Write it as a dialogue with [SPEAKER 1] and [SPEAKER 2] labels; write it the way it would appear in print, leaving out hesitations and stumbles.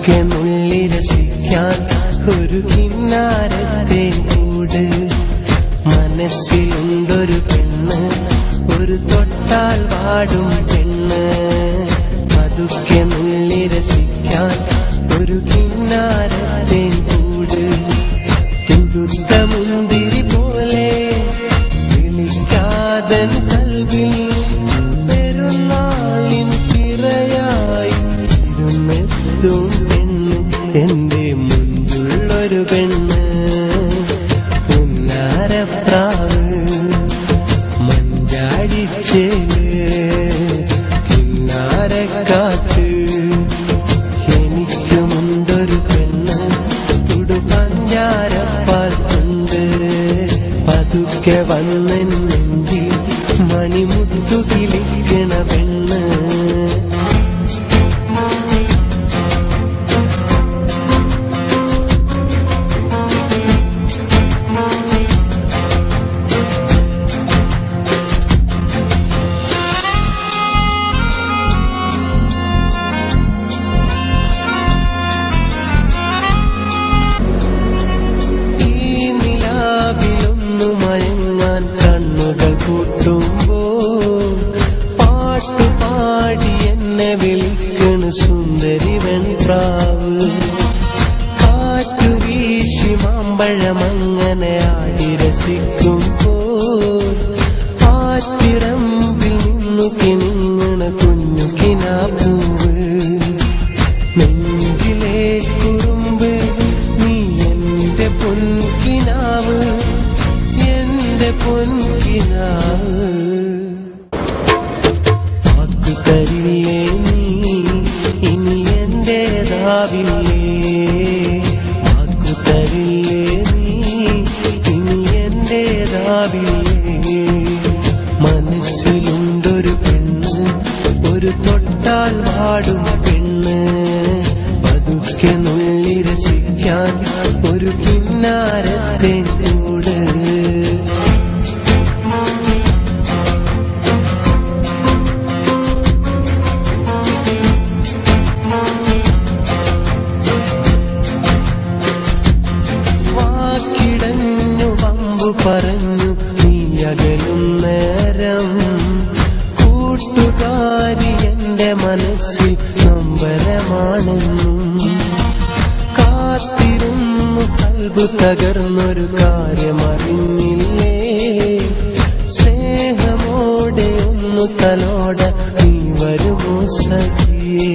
[SPEAKER 1] പതുക്കെ നുള്ളി രസിക്കാൻ ഒരു കിന്നാരത്തെ കൂട്. മനസ്സിലുണ്ടൊരു പെണ്ണ്, ഒരു തൊട്ടാൽ വാടും പെണ്ണ്. പതുക്കെ നുള്ളി രസിക്കാൻ ഒരു കിന്നാരത്തെ കൂട്. തുടുത്ത മുന്തിരി പോലെ വിളിക്കാതൻ കൽവിൽ പെരുന്നാളിൻ തിറയായി ഇരുന്നെത്തും പെണ്ണ്. എന്റെ മുൻപുള്ളൊരു പെണ്ണ്, പുന്നാരപ്രാവ് മഞ്ചാടിച്ചേല് കിന്നാരക്കാറ്റ്. എനിക്കുമുണ്ടൊരു പെണ്ണ്, തുടുപഞ്ചാരപ്പാൽ കൊണ്ട്. പതുക്കെ വന്നെങ്കിൽ മണിമുത്തു കിളിക്കണ പെണ്ണ്. കണ്ണുകൾ കൂട്ടുമ്പോൾ പാട്ടുപാടി എന്നെ വിളിക്കണു സുന്ദരി വെൺപ്രാവ്. കാറ്റു വീശി മാമ്പഴമങ്ങനെ ആടി രസിക്കുമ്പോൾ ആറ്റിറമ്പിൽ നിന്നു കിണുങ്ങണ കുഞ്ഞു കിനാപ്പൂവ്. നെഞ്ചിലെ കുറുമ്പ് നീ എന്റെ പൊൻകിനാവ്, എന്റെ പൊൻകിനാവ്. വാക്കു തരില്ലേ നീ ഇനി എന്റേതാവില്ലേ? വാക്കു തരില്ലേ നീ ഇനി എന്റേതാവില്ലേ? മനസ്സിലുണ്ടൊരു പെണ്ണ്, ഒരു തൊട്ടാൽ വാടും പെണ്ണ്. പതുക്കെ നുള്ളി രസിക്കാൻ ഒരു കിന്നാരത്തെ കൂട്. വാക്കിടഞ്ഞു വമ്പു പറഞ്ഞു നീ അകലും നേരം. കൂട്ടുകാരി എന്റെ മനസ്സിൽ നൊമ്പരമാണെന്നും കാത്തിരുന്നു കൽബ് തകർന്നൊരു കാര്യമറിഞ്ഞില്ലേ? സ്നേഹമോടെ ഒന്ന് തലോട നീ വരുമോ സഖിയേ?